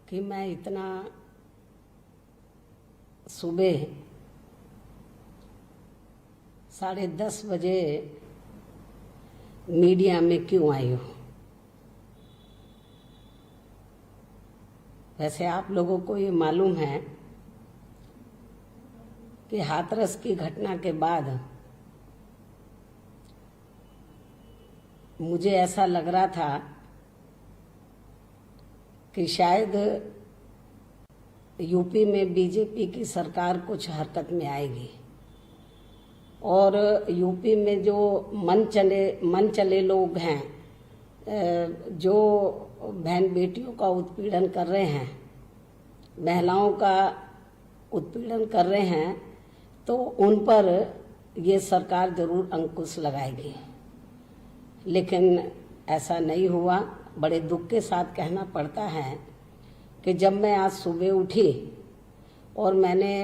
कि मैं इतना सुबह 10:30 बजे मीडिया में क्यों आई हूँ। वैसे आप लोगों को ये मालूम है कि हाथरस की घटना के बाद मुझे ऐसा लग रहा था कि शायद यूपी में बीजेपी की सरकार कुछ हरकत में आएगी और यूपी में जो मन चले लोग हैं, जो बहन बेटियों का उत्पीड़न कर रहे हैं, महिलाओं का उत्पीड़न कर रहे हैं, तो उन पर ये सरकार जरूर अंकुश लगाएगी। लेकिन ऐसा नहीं हुआ। बड़े दुख के साथ कहना पड़ता है कि जब मैं आज सुबह उठी और मैंने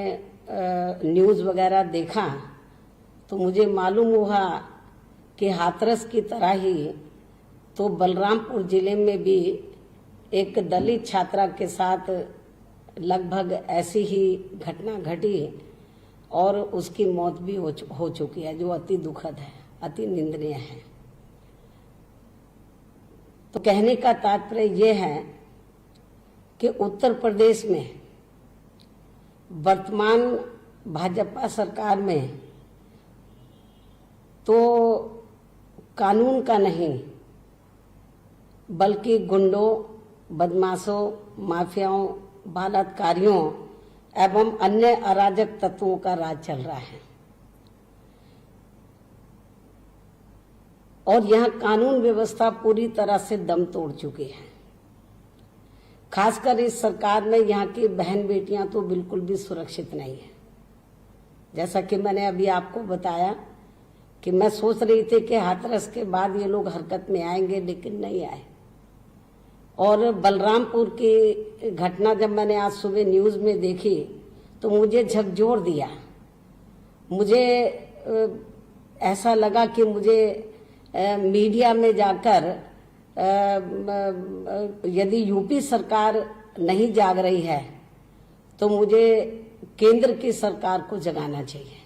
न्यूज़ वगैरह देखा तो मुझे मालूम हुआ कि हाथरस की तरह ही तो बलरामपुर जिले में भी एक दलित छात्रा के साथ लगभग ऐसी ही घटना घटी और उसकी मौत भी हो चुकी है, जो अति दुखद है, अति निंदनीय है। तो कहने का तात्पर्य ये है कि उत्तर प्रदेश में वर्तमान भाजपा सरकार में तो कानून का नहीं बल्कि गुंडों, बदमाशों, माफियाओं, बलात्कारियों एवं अन्य अराजक तत्वों का राज चल रहा है और यहाँ कानून व्यवस्था पूरी तरह से दम तोड़ चुकी है। खासकर इस सरकार में यहाँ की बहन बेटियां तो बिल्कुल भी सुरक्षित नहीं है। जैसा कि मैंने अभी आपको बताया कि मैं सोच रही थी कि हाथरस के बाद ये लोग हरकत में आएंगे, लेकिन नहीं आए। और बलरामपुर की घटना जब मैंने आज सुबह न्यूज़ में देखी तो मुझे झकझोर दिया। मुझे ऐसा लगा कि मुझे मीडिया में जाकर यदि यूपी सरकार नहीं जाग रही है तो मुझे केंद्र की सरकार को जगाना चाहिए।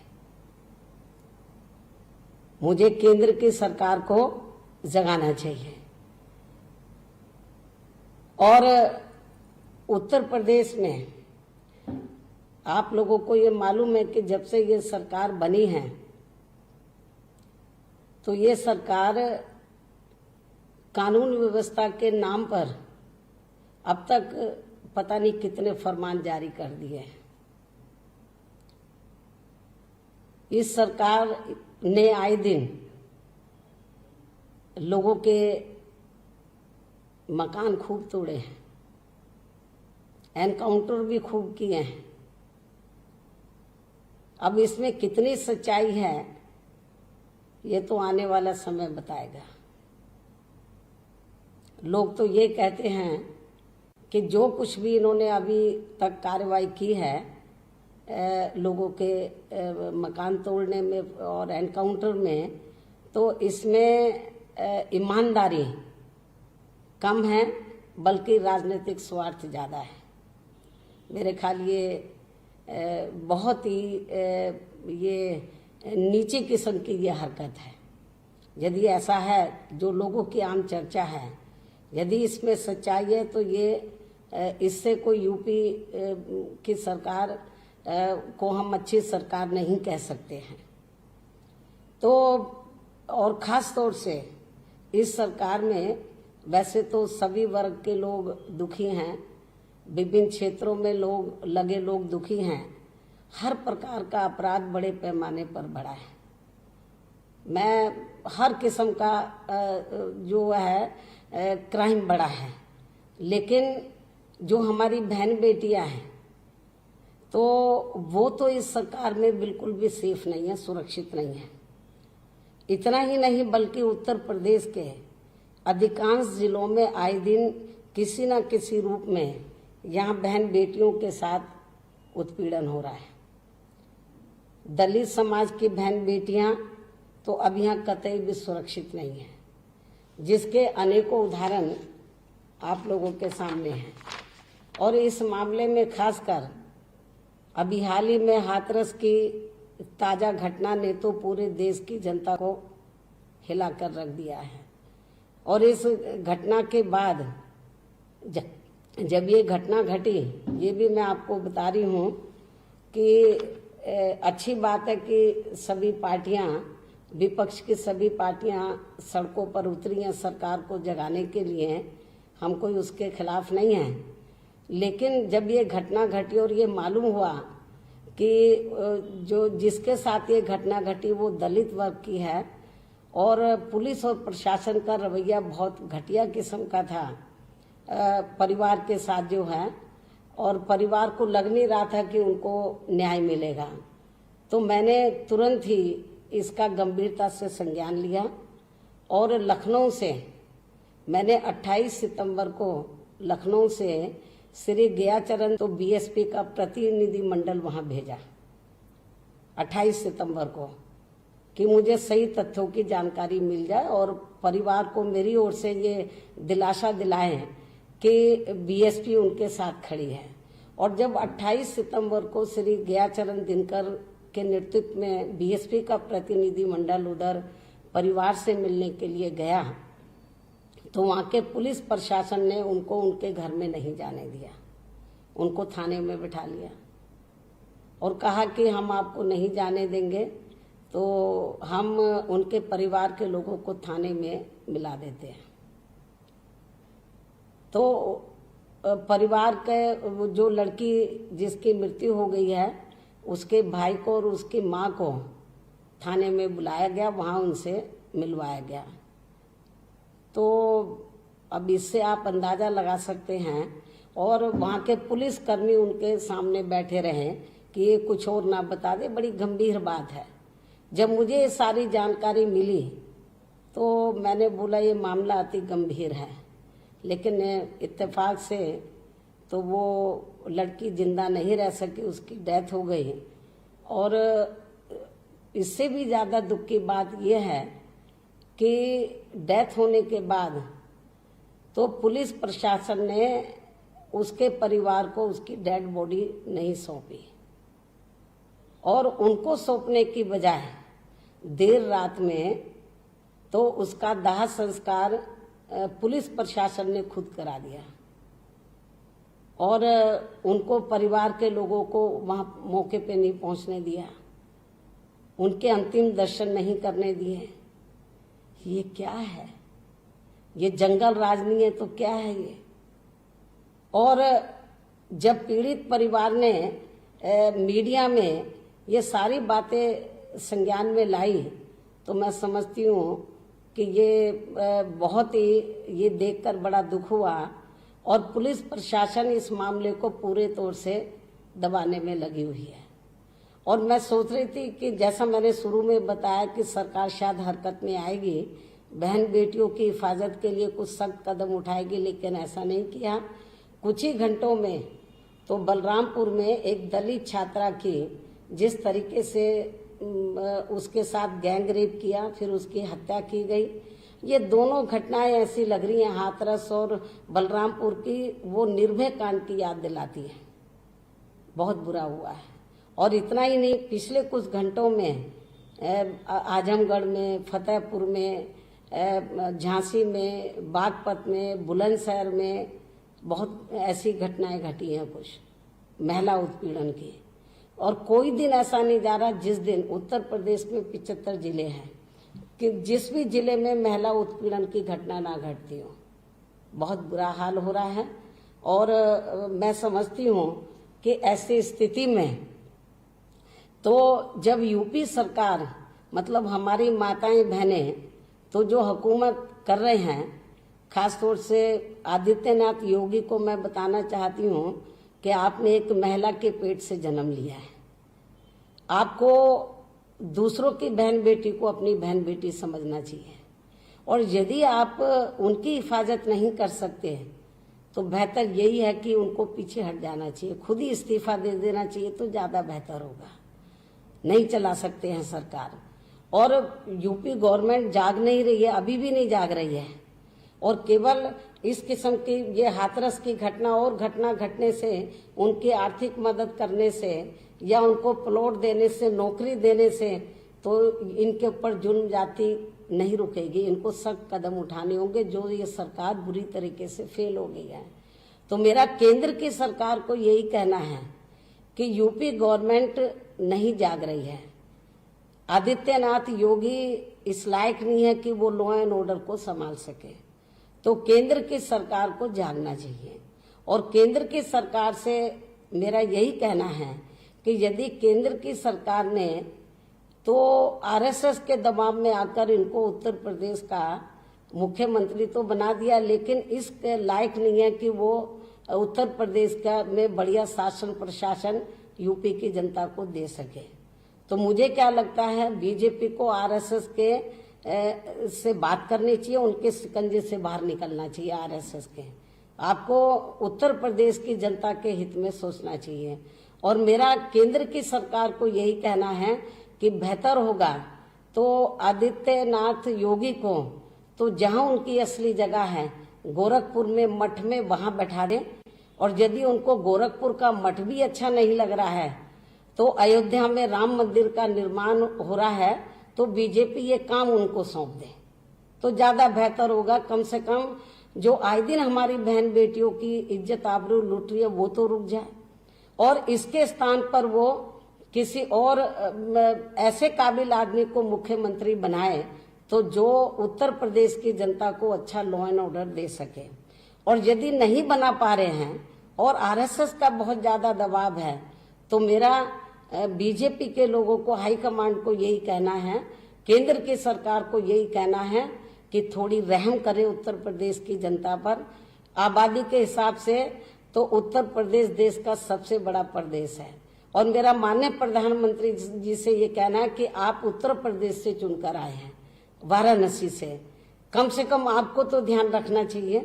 मुझे केंद्र की सरकार को जगाना चाहिए। और उत्तर प्रदेश में आप लोगों को ये मालूम है कि जब से ये सरकार बनी है तो ये सरकार कानून व्यवस्था के नाम पर अब तक पता नहीं कितने फरमान जारी कर दिए हैं। इस सरकार ने आए दिन लोगों के मकान खूब तोड़े हैं, एनकाउंटर भी खूब किए हैं। अब इसमें कितनी सच्चाई है ये तो आने वाला समय बताएगा। लोग तो ये कहते हैं कि जो कुछ भी इन्होंने अभी तक कार्रवाई की है लोगों के मकान तोड़ने में और एनकाउंटर में, तो इसमें ईमानदारी कम है बल्कि राजनीतिक स्वार्थ ज़्यादा है। मेरे ख्याल ये बहुत ही ये नीचे किस्म की ये हरकत है। यदि ऐसा है जो लोगों की आम चर्चा है, यदि इसमें सच्चाई है तो ये इससे कोई यूपी की सरकार को हम अच्छी सरकार नहीं कह सकते हैं। तो और ख़ास तौर से इस सरकार में वैसे तो सभी वर्ग के लोग दुखी हैं, विभिन्न क्षेत्रों में लोग दुखी हैं। हर प्रकार का अपराध बड़े पैमाने पर बढ़ा है। मैं हर किस्म का जो है क्राइम बढ़ा है, लेकिन जो हमारी बहन बेटियां हैं तो वो तो इस सरकार में बिल्कुल भी सेफ नहीं है, सुरक्षित नहीं है। इतना ही नहीं बल्कि उत्तर प्रदेश के अधिकांश जिलों में आए दिन किसी न किसी रूप में यहाँ बहन बेटियों के साथ उत्पीड़न हो रहा है। दलित समाज की बहन बेटियां तो अब यहाँ कतई भी सुरक्षित नहीं है, जिसके अनेकों उदाहरण आप लोगों के सामने हैं। और इस मामले में खासकर अभी हाल ही में हाथरस की ताजा घटना ने तो पूरे देश की जनता को हिला कर रख दिया है। और इस घटना के बाद जब ये घटना घटी, ये भी मैं आपको बता रही हूँ कि अच्छी बात है कि सभी पार्टियां, विपक्ष की सभी पार्टियां सड़कों पर उतरी हैं सरकार को जगाने के लिए। हम कोई उसके खिलाफ नहीं हैं, लेकिन जब ये घटना घटी और ये मालूम हुआ कि जो जिसके साथ ये घटना घटी वो दलित वर्ग की है और पुलिस और प्रशासन का रवैया बहुत घटिया किस्म का था परिवार के साथ जो है, और परिवार को लग नहीं रहा था कि उनको न्याय मिलेगा, तो मैंने तुरंत ही इसका गंभीरता से संज्ञान लिया और लखनऊ से मैंने 28 सितंबर को लखनऊ से श्री गयाचरण तो बीएसपी का प्रतिनिधि मंडल वहां भेजा 28 सितंबर को, कि मुझे सही तथ्यों की जानकारी मिल जाए और परिवार को मेरी ओर से ये दिलासा दिलाएं कि बीएसपी उनके साथ खड़ी है। और जब 28 सितंबर को श्री गयाचरण दिनकर के नेतृत्व में बीएसपी का प्रतिनिधि मंडल उधर परिवार से मिलने के लिए गया, तो वहां के पुलिस प्रशासन ने उनको उनके घर में नहीं जाने दिया, उनको थाने में बिठा लिया और कहा कि हम आपको नहीं जाने देंगे, तो हम उनके परिवार के लोगों को थाने में मिला देते हैं। तो परिवार के जो लड़की जिसकी मृत्यु हो गई है उसके भाई को और उसकी माँ को थाने में बुलाया गया, वहां उनसे मिलवाया गया। तो अब इससे आप अंदाजा लगा सकते हैं, और वहां के पुलिसकर्मी उनके सामने बैठे रहे कि ये कुछ और ना बता दे। बड़ी गंभीर बात है। जब मुझे ये सारी जानकारी मिली तो मैंने बोला ये मामला अति गंभीर है, लेकिन इत्तेफाक से तो वो लड़की जिंदा नहीं रह सकी, उसकी डेथ हो गई। और इससे भी ज्यादा दुख की बात यह है कि डेथ होने के बाद तो पुलिस प्रशासन ने उसके परिवार को उसकी डेड बॉडी नहीं सौंपी, और उनको सौंपने की बजाय देर रात में तो उसका दाह संस्कार पुलिस प्रशासन ने खुद करा दिया और उनको परिवार के लोगों को वहां मौके पे नहीं पहुंचने दिया, उनके अंतिम दर्शन नहीं करने दिए। ये क्या है? ये जंगल राज नहीं है तो क्या है ये? और जब पीड़ित परिवार ने मीडिया में ये सारी बातें संज्ञान में लाई तो मैं समझती हूँ कि ये बहुत ही ये देखकर बड़ा दुख हुआ, और पुलिस प्रशासन इस मामले को पूरे तौर से दबाने में लगी हुई है। और मैं सोच रही थी कि जैसा मैंने शुरू में बताया कि सरकार शायद हरकत में आएगी, बहन बेटियों की हिफाजत के लिए कुछ सख्त कदम उठाएगी, लेकिन ऐसा नहीं किया। कुछ ही घंटों में तो बलरामपुर में एक दलित छात्रा की जिस तरीके से उसके साथ गैंग रेप किया, फिर उसकी हत्या की गई, ये दोनों घटनाएं ऐसी लग रही हैं हाथरस और बलरामपुर की, वो निर्भय कांड की याद दिलाती है। बहुत बुरा हुआ है। और इतना ही नहीं, पिछले कुछ घंटों में आजमगढ़ में, फतेहपुर में, झांसी में, बागपत में, बुलंदशहर में बहुत ऐसी घटनाएं घटी हैं कुछ महिला उत्पीड़न की। और कोई दिन ऐसा नहीं जा रहा जिस दिन उत्तर प्रदेश में 75 जिले हैं कि जिस भी जिले में महिला उत्पीड़न की घटना ना घटती हो। बहुत बुरा हाल हो रहा है। और मैं समझती हूँ कि ऐसी स्थिति में तो जब यूपी सरकार, मतलब हमारी माताएं बहनें तो जो हुकूमत कर रहे हैं, खासतौर से आदित्यनाथ योगी को मैं बताना चाहती हूँ कि आपने एक महिला के पेट से जन्म लिया है। आपको दूसरों की बहन बेटी को अपनी बहन बेटी समझना चाहिए, और यदि आप उनकी हिफाजत नहीं कर सकते तो बेहतर यही है कि उनको पीछे हट जाना चाहिए, खुद ही इस्तीफा दे देना चाहिए तो ज्यादा बेहतर होगा। नहीं चला सकते हैं सरकार। और यूपी गवर्नमेंट जाग नहीं रही है, अभी भी नहीं जाग रही है, और केवल इस किस्म की ये हाथरस की घटना और घटना घटने से, उनकी आर्थिक मदद करने से या उनको प्लॉट देने से, नौकरी देने से तो इनके ऊपर जुल्म जाति नहीं रुकेगी। इनको सख्त कदम उठाने होंगे। जो ये सरकार बुरी तरीके से फेल हो गई है। तो मेरा केंद्र की सरकार को यही कहना है कि यूपी गवर्नमेंट नहीं जाग रही है। आदित्यनाथ योगी इस लायक नहीं है कि वो लॉ एंड ऑर्डर को संभाल सके। तो केंद्र की सरकार को जागना चाहिए। और केंद्र की सरकार से मेरा यही कहना है कि यदि केंद्र की सरकार ने तो आरएसएस के दबाव में आकर इनको उत्तर प्रदेश का मुख्यमंत्री तो बना दिया, लेकिन इस लायक नहीं है कि वो उत्तर प्रदेश का में बढ़िया शासन प्रशासन यूपी की जनता को दे सके। तो मुझे क्या लगता है, बीजेपी को आरएसएस के से बात करनी चाहिए, उनके शिकंजे से बाहर निकलना चाहिए। आरएसएस के आपको उत्तर प्रदेश की जनता के हित में सोचना चाहिए। और मेरा केंद्र की सरकार को यही कहना है कि बेहतर होगा तो आदित्यनाथ योगी को तो जहां उनकी असली जगह है गोरखपुर में मठ में वहां बैठा दें। और यदि उनको गोरखपुर का मठ भी अच्छा नहीं लग रहा है तो अयोध्या में राम मंदिर का निर्माण हो रहा है तो बीजेपी ये काम उनको सौंप दे तो ज्यादा बेहतर होगा। कम से कम जो आए दिन हमारी बहन बेटियों की इज्जत आबरू लूट रही है वो तो रुक जाए और इसके स्थान पर वो किसी और ऐसे काबिल आदमी को मुख्यमंत्री बनाए तो जो उत्तर प्रदेश की जनता को अच्छा लॉ एंड ऑर्डर दे सके। और यदि नहीं बना पा रहे हैं और आरएसएस का बहुत ज्यादा दबाव है तो मेरा बीजेपी के लोगों को, हाईकमांड को यही कहना है, केंद्र की सरकार को यही कहना है कि थोड़ी रहम करे उत्तर प्रदेश की जनता पर। आबादी के हिसाब से तो उत्तर प्रदेश देश का सबसे बड़ा प्रदेश है। और मेरा माननीय प्रधानमंत्री जी से ये कहना है कि आप उत्तर प्रदेश से चुनकर आए हैं, वाराणसी से, कम कम आपको तो ध्यान रखना चाहिए।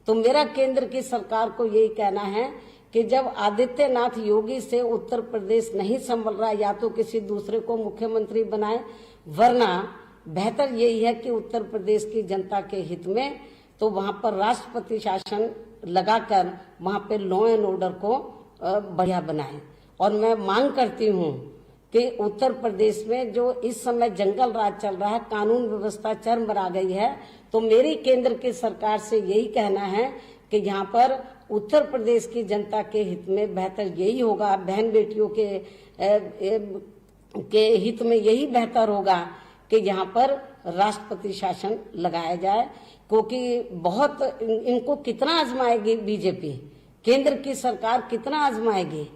तो मेरा केंद्र की सरकार को यही कहना है कि जब आदित्यनाथ योगी से उत्तर प्रदेश नहीं संभल रहा या तो किसी दूसरे को मुख्यमंत्री बनाए, वरना बेहतर यही है कि उत्तर प्रदेश की जनता के हित में तो वहां पर राष्ट्रपति शासन लगाकर वहां पे लॉ एंड ऑर्डर को बढ़िया बनाए। और मैं मांग करती हूं कि उत्तर प्रदेश में जो इस समय जंगल राज चल रहा है, कानून व्यवस्था चरम पर आ गई है, तो मेरी केंद्र की सरकार से यही कहना है कि यहाँ पर उत्तर प्रदेश की जनता के हित में बेहतर यही होगा, बहन बेटियों के हित में यही बेहतर होगा कि यहाँ पर राष्ट्रपति शासन लगाया जाए। क्योंकि बहुत इनको कितना आजमाएगी बीजेपी, केंद्र की सरकार कितना आजमाएगी।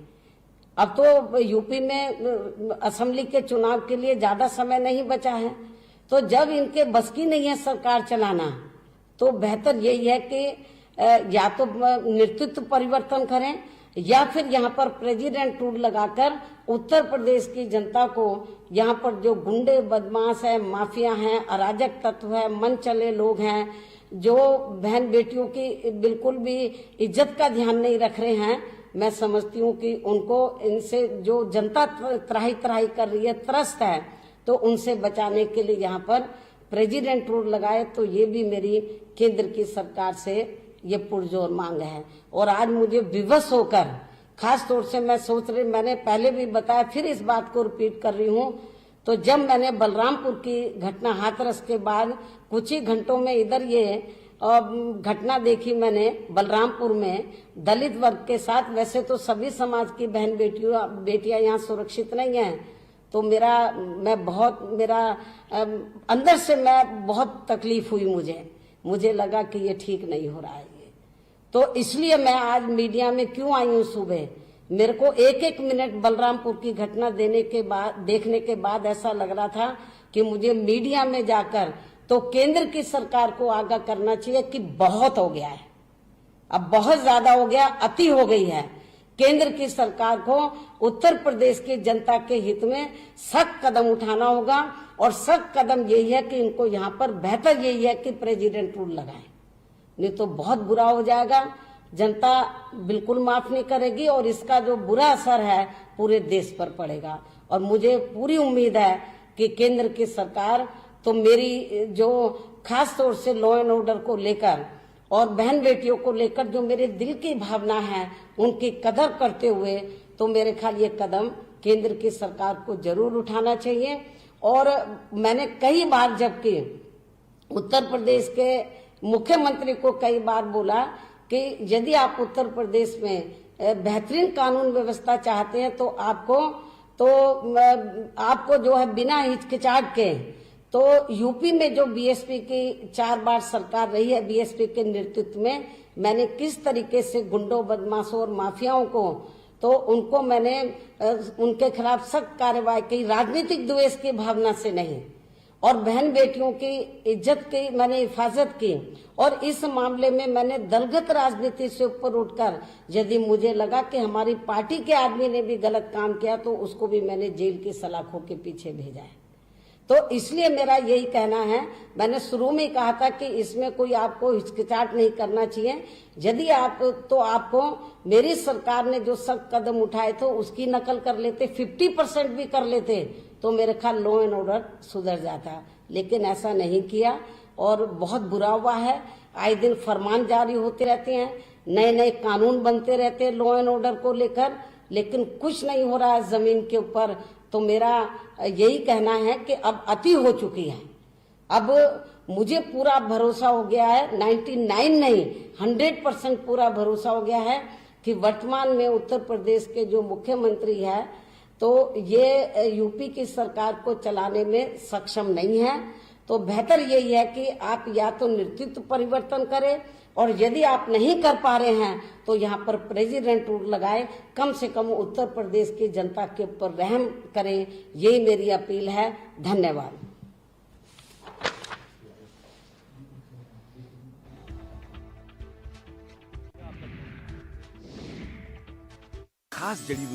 अब तो यूपी में असेंबली के चुनाव के लिए ज्यादा समय नहीं बचा है, तो जब इनके बस की नहीं है सरकार चलाना तो बेहतर यही है कि या तो नेतृत्व परिवर्तन करें या फिर यहाँ पर प्रेसिडेंट रूल लगाकर उत्तर प्रदेश की जनता को, यहाँ पर जो गुंडे बदमाश है, माफिया हैं, अराजक तत्व है, मन चले लोग हैं, जो बहन बेटियों की बिल्कुल भी इज्जत का ध्यान नहीं रख रहे हैं, मैं समझती हूँ कि उनको इनसे जो जनता त्राही त्राही कर रही है, त्रस्त है, तो उनसे बचाने के लिए यहाँ पर प्रेसिडेंट रूल लगाए। तो ये भी मेरी केंद्र की सरकार से ये पुरजोर मांग है। और आज मुझे विवश होकर, खास तौर से मैं सोच रही, मैंने पहले भी बताया, फिर इस बात को रिपीट कर रही हूँ, तो जब मैंने बलरामपुर की घटना हाथरस के बाद कुछ ही घंटों में इधर ये घटना देखी मैंने बलरामपुर में दलित वर्ग के साथ, वैसे तो सभी समाज की बहन बेटियां यहाँ सुरक्षित नहीं हैं, तो मेरा अंदर से मैं बहुत तकलीफ हुई, मुझे लगा कि ये ठीक नहीं हो रहा है ये। तो इसलिए मैं आज मीडिया में क्यों आई हूँ सुबह, मेरे को एक एक मिनट बलरामपुर की घटना देखने के बाद ऐसा लग रहा था कि मुझे मीडिया में जाकर तो केंद्र की सरकार को आगाह करना चाहिए कि बहुत हो गया है, अब बहुत ज्यादा हो गया, अति हो गई है। केंद्र की सरकार को उत्तर प्रदेश की जनता के हित में सख्त कदम उठाना होगा। और सख्त कदम यही है कि इनको यहाँ पर बेहतर यही है कि प्रेसिडेंट रूल लगाए, नहीं तो बहुत बुरा हो जाएगा, जनता बिल्कुल माफ नहीं करेगी और इसका जो बुरा असर है पूरे देश पर पड़ेगा। और मुझे पूरी उम्मीद है कि केंद्र की सरकार तो मेरी जो खास तौर से लॉ एंड ऑर्डर को लेकर और बहन बेटियों को लेकर जो मेरे दिल की भावना है उनकी कदर करते हुए तो मेरे ख्याल ये कदम केंद्र की सरकार को जरूर उठाना चाहिए। और मैंने कई बार, जबकि उत्तर प्रदेश के मुख्यमंत्री को कई बार बोला कि यदि आप उत्तर प्रदेश में बेहतरीन कानून व्यवस्था चाहते हैं तो आपको जो है बिना हिचकिचाहट के, तो यूपी में जो बीएसपी की 4 बार सरकार रही है, बीएसपी के नेतृत्व में, मैंने किस तरीके से गुंडों, बदमाशों और माफियाओं को, तो उनको मैंने उनके खिलाफ सख्त कार्रवाई की, राजनीतिक द्वेष की भावना से नहीं, और बहन बेटियों की इज्जत की मैंने हिफाजत की। और इस मामले में मैंने दलगत राजनीति से ऊपर उठकर, यदि मुझे लगा कि हमारी पार्टी के आदमी ने भी गलत काम किया तो उसको भी मैंने जेल की सलाखों के पीछे भेजा है। तो इसलिए मेरा यही कहना है, मैंने शुरू में ही कहा था कि इसमें कोई आपको हिचकिचाहट नहीं करना चाहिए। यदि आपको मेरी सरकार ने जो सख्त कदम उठाए थे उसकी नकल कर लेते, 50% भी कर लेते, तो मेरे ख्याल लॉ एंड ऑर्डर सुधर जाता, लेकिन ऐसा नहीं किया और बहुत बुरा हुआ है। आए दिन फरमान जारी होते रहते हैं, नए नए कानून बनते रहते हैं लॉ एंड ऑर्डर को लेकर, लेकिन कुछ नहीं हो रहा है जमीन के ऊपर। तो मेरा यही कहना है कि अब अति हो चुकी है। अब मुझे पूरा भरोसा हो गया है, 99 नहीं 100% पूरा भरोसा हो गया है कि वर्तमान में उत्तर प्रदेश के जो मुख्यमंत्री है तो ये यूपी की सरकार को चलाने में सक्षम नहीं है। तो बेहतर यही है कि आप या तो नेतृत्व परिवर्तन करें, और यदि आप नहीं कर पा रहे हैं तो यहाँ पर प्रेसिडेंट रूल लगाए, कम से कम उत्तर प्रदेश की जनता के ऊपर रहम करें, यही मेरी अपील है। धन्यवाद। खास जड़ी